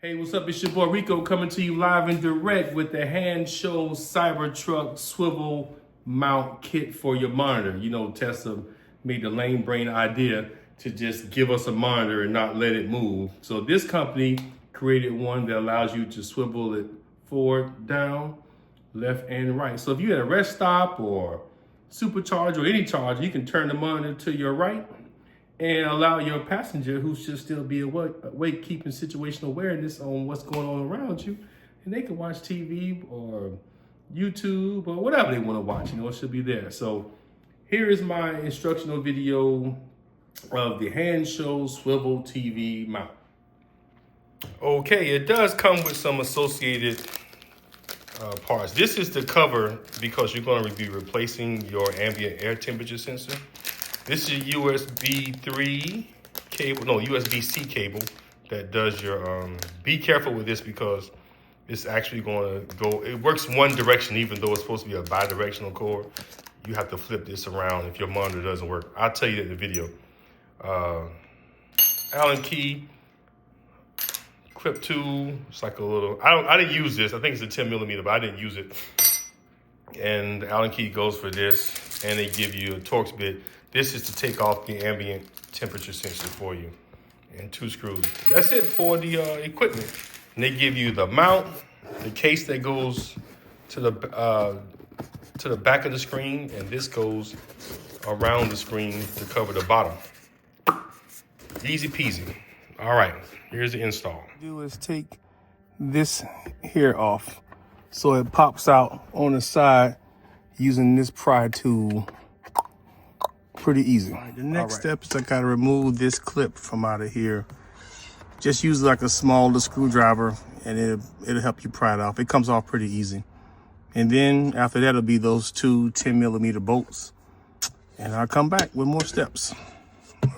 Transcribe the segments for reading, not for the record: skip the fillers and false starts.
Hey, what's up? It's your boy Rico coming to you live and direct with the HANSSHOW Cybertruck Swivel Mount Kit for your monitor. You know, Tesla made the lame brain idea to just give us a monitor and not let it move. So this company created one that allows you to swivel it forward, down, left, and right. So if you're at a rest stop or supercharger or any charger, you can turn the monitor to your right and allow your passenger who should still be awake, keeping situational awareness on what's going on around you. And they can watch TV or YouTube or whatever they want to watch, it should be there. So here is my instructional video of the HANSSHOW Swivel TV mount. Okay, it does come with some associated parts. This is the cover because you're going to be replacing your ambient air temperature sensor. This is a USB 3 cable, no, USB-C cable that does your, be careful with this because it's actually going to go, it works one direction even though it's supposed to be a bi-directional cord. You have to flip this around if your monitor doesn't work. I'll tell you that in the video. Allen key, clip tool, it's like a little, I didn't use this. I think it's a 10 millimeter, but I didn't use it. And the Allen key goes for this, and they give you a Torx bit. This is to take off the ambient temperature sensor for you, and 2 screws. That's it for the equipment. And they give you the mount, the case that goes to the back of the screen, and this goes around the screen to cover the bottom. Easy peasy. All right, here's the install. What you do is take this here off, so it pops out on the side using this pry tool. Pretty easy. Right, the next step is I gotta remove this clip from out of here. Just use like a smaller screwdriver and it'll help you pry it off. It comes off pretty easy. And then after that, it'll be those 2 10 millimeter bolts. And I'll come back with more steps.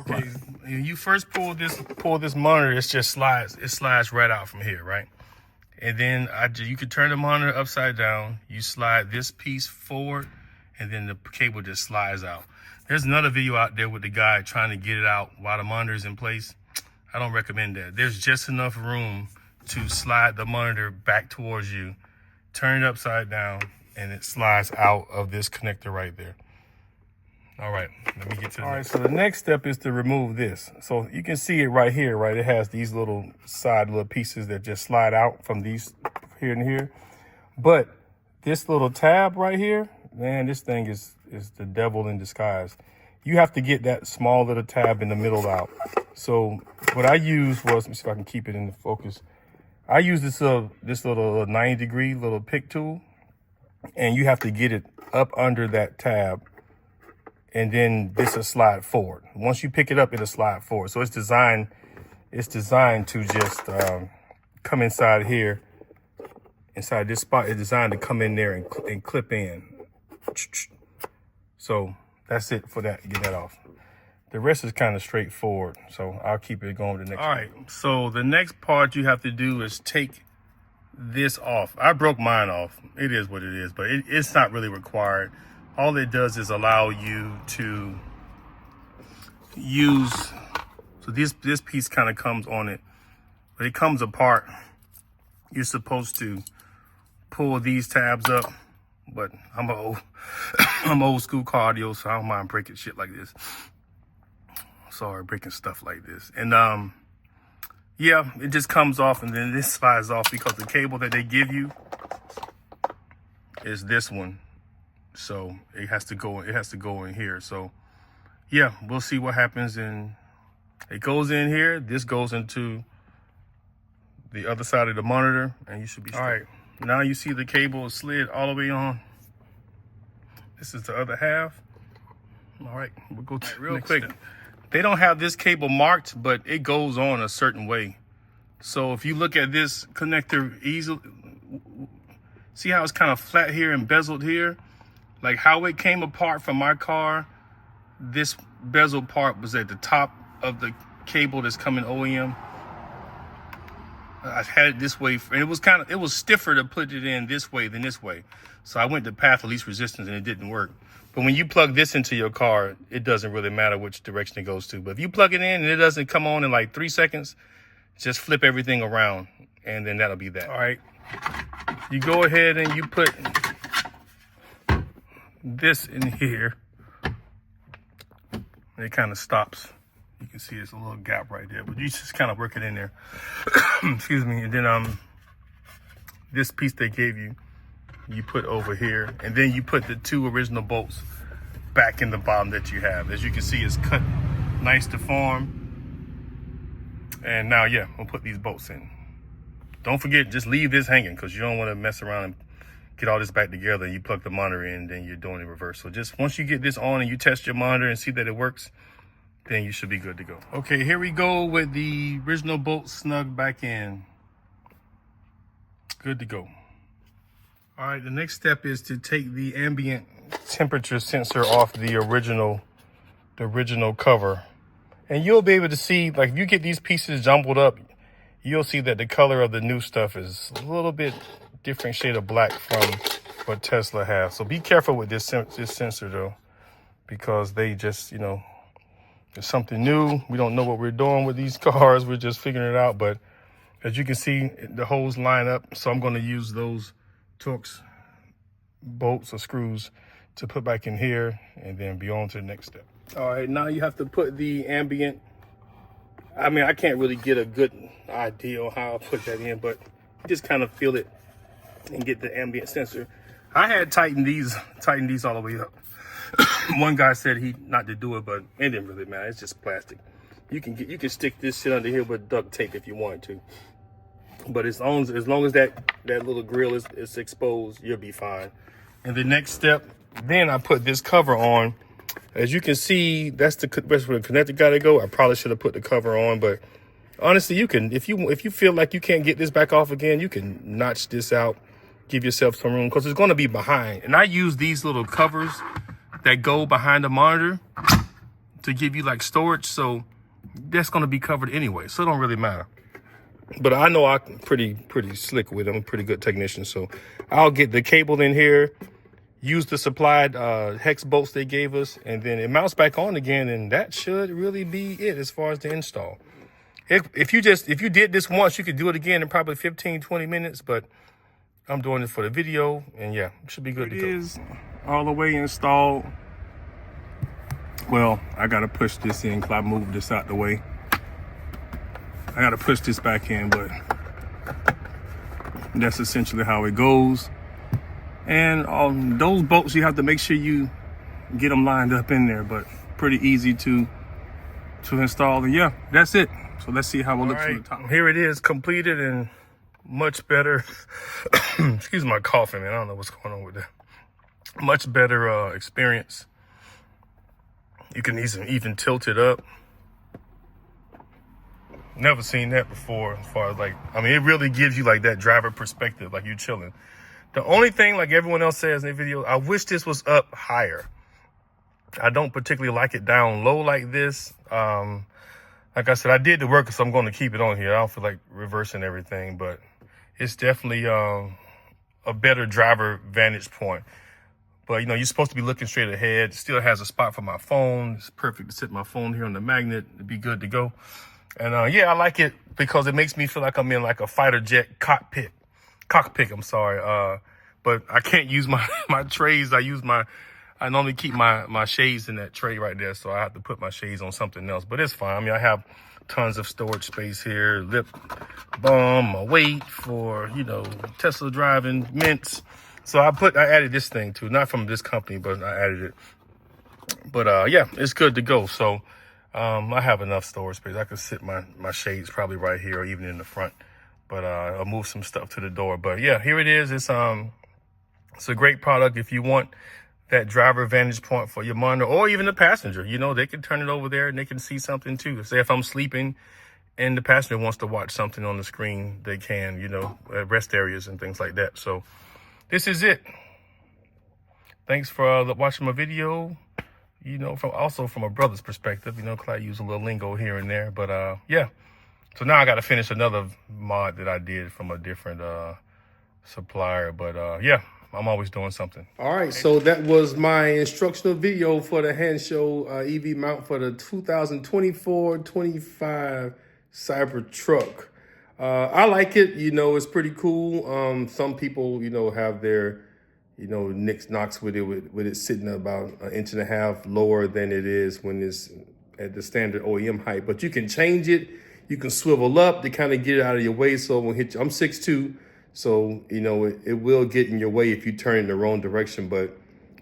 Okay, when you first pull this monitor, it just slides. It slides right out from here, right? And then you can turn the monitor upside down. You slide this piece forward, and then the cable just slides out. There's another video out there with the guy trying to get it out while the monitor is in place. I don't recommend that. There's just enough room to slide the monitor back towards you, turn it upside down, and it slides out of this connector right there. All right, let me get to the All right, so the next step is to remove this. So you can see it right here, right? It has these little pieces that just slide out from these here and here. But this little tab right here, man, this thing is the devil in disguise. You have to get that small little tab in the middle out. So what I used was, let me see if I can keep it in the focus. I use this little 90-degree little pick tool, and you have to get it up under that tab, and then this will slide forward. Once you pick it up, it'll slide forward. So it's designed to just come inside here, inside this spot. It's designed to come in there and clip in. So that's it for that, get that off. The rest is kind of straightforward, so I'll keep it going to the next. All right, so the next part you have to do is take this off. I broke mine off. It is what it is, but it's not really required. All it does is allow you to use, so this piece kind of comes on it, but it comes apart. You're supposed to pull these tabs up, but I'm old school cardio, so I don't mind breaking shit like this. Sorry, breaking stuff like this. And yeah, it just comes off, and then this slides off because the cable that they give you is this one. So it has to go in here. So yeah, we'll see what happens. And it goes in here. This goes into the other side of the monitor, and you should be straight. All right, now you see the cable slid all the way on. This is the other half. All right, we'll go to real quick. They don't have this cable marked, but it goes on a certain way. So if you look at this connector easily, see how it's kind of flat here and bezeled here? Like how it came apart from my car, this bezel part was at the top of the cable that's coming OEM. I had it this way, and it was stiffer to put it in this way than this way. So I went the path of least resistance, and it didn't work. But when you plug this into your car, it doesn't really matter which direction it goes to. But if you plug it in and it doesn't come on in like 3 seconds, just flip everything around and then that'll be that. All right, you go ahead and you put this in here. It kind of stops. You can see there's a little gap right there, but you just kind of work it in there. Excuse me. And then this piece they gave you, you put over here, and then you put the 2 original bolts back in the bottom that you have. As you can see, it's cut nice to form. And now, yeah, we'll put these bolts in. Don't forget, just leave this hanging because you don't want to mess around and get all this back together. You plug the monitor in, then you're doing it in reverse. So just once you get this on and you test your monitor and see that it works, then you should be good to go. Okay, here we go with the original bolt snug back in. Good to go. All right, the next step is to take the ambient temperature sensor off the original cover. And you'll be able to see, like if you get these pieces jumbled up, you'll see that the color of the new stuff is a little bit different shade of black from what Tesla has. So be careful with this sensor though, because they just, you know, it's something new. We don't know what we're doing with these cars. We're just figuring it out. But as you can see, the holes line up. So I'm going to use those Torx bolts or screws to put back in here and then be on to the next step. All right, now you have to put the ambient. I mean, I can't really get a good idea on how I put that in, but just kind of feel it and get the ambient sensor. I had tightened these all the way up. One guy said he not to do it, but it didn't really matter. It's just plastic. You can stick this shit under here with duct tape if you want to. But as long as that little grill is exposed, you'll be fine. And the next step, then I put this cover on. As you can see, that's where the connector got to go. I probably should have put the cover on, but honestly, you can, if you feel like you can't get this back off again, you can notch this out, give yourself some room, because it's going to be behind. And I use these little covers that go behind the monitor to give you like storage, so that's going to be covered anyway, so it don't really matter. But I know I'm pretty slick with it. I'm a pretty good technician, so I'll get the cable in here, use the supplied hex bolts they gave us, and then it mounts back on again, and that should really be it as far as the install. If you did this once, you could do it again in probably 15-20 minutes, but I'm doing it for the video, and yeah, it should be good to go. It is all the way installed. Well, I gotta push this in because I moved this out the way. I gotta push this back in, but that's essentially how it goes. And on those bolts, you have to make sure you get them lined up in there, but pretty easy to install. And yeah, that's it. So let's see how it looks from the top. Here it is, completed and much better. Excuse my coughing, man. I don't know what's going on with that. Much better experience. You can even tilt it up. Never seen that before as far as like, I mean, it really gives you like that driver perspective, like you're chilling. The only thing, like everyone else says in the video, I wish this was up higher. I don't particularly like it down low like this. Like I said, I did the work, so I'm going to keep it on here. I don't feel like reversing everything, but it's definitely a better driver vantage point. But, you know, you're supposed to be looking straight ahead. It still has a spot for my phone. It's perfect to sit my phone here on the magnet. It'd be good to go. And yeah, I like it because it makes me feel like I'm in like a fighter jet cockpit, I'm sorry. But I can't use my trays. I normally keep my shades in that tray right there. So I have to put my shades on something else, but it's fine. I mean, I have tons of storage space here, lip balm, my weight for, you know, Tesla driving, mints. So I added this thing too, not from this company, but I added it. But yeah, it's good to go. So I have enough storage space. I could sit my shades probably right here or even in the front. But I'll move some stuff to the door. But yeah, here it is. It's a great product if you want that driver vantage point for your monitor or even the passenger. You know, they can turn it over there and they can see something too. Say if I'm sleeping and the passenger wants to watch something on the screen, they can, you know, rest areas and things like that. So this is it. Thanks for watching my video. You know, from a brother's perspective, you know, I use a little lingo here and there, but yeah. So now I got to finish another mod that I did from a different supplier, but yeah, I'm always doing something. All right, so that was my instructional video for the HANSSHOW EV mount for the 2024-25 Cybertruck. I like it. You know, it's pretty cool. Some people, you know, have their, you know, knocks with it, with it sitting about an inch and a half lower than it is when it's at the standard OEM height. But you can change it. You can swivel up to kind of get it out of your way so it won't hit you. I'm 6'2", so, you know, it will get in your way if you turn in the wrong direction. But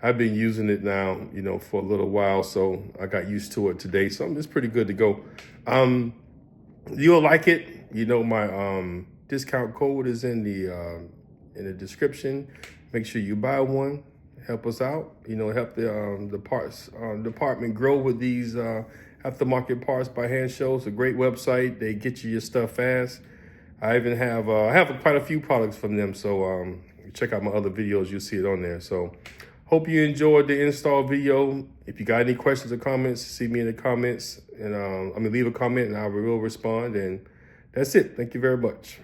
I've been using it now, you know, for a little while, so I got used to it today. So it's pretty good to go. You'll like it. You know, my discount code is in the description. Make sure you buy one. Help us out. You know, help the parts department grow with these aftermarket parts by HANSSHOW. It's a great website. They get you your stuff fast. I even have quite a few products from them. So check out my other videos. You'll see it on there. So hope you enjoyed the install video. If you got any questions or comments, see me in the comments, and leave a comment and I will respond. And that's it. Thank you very much.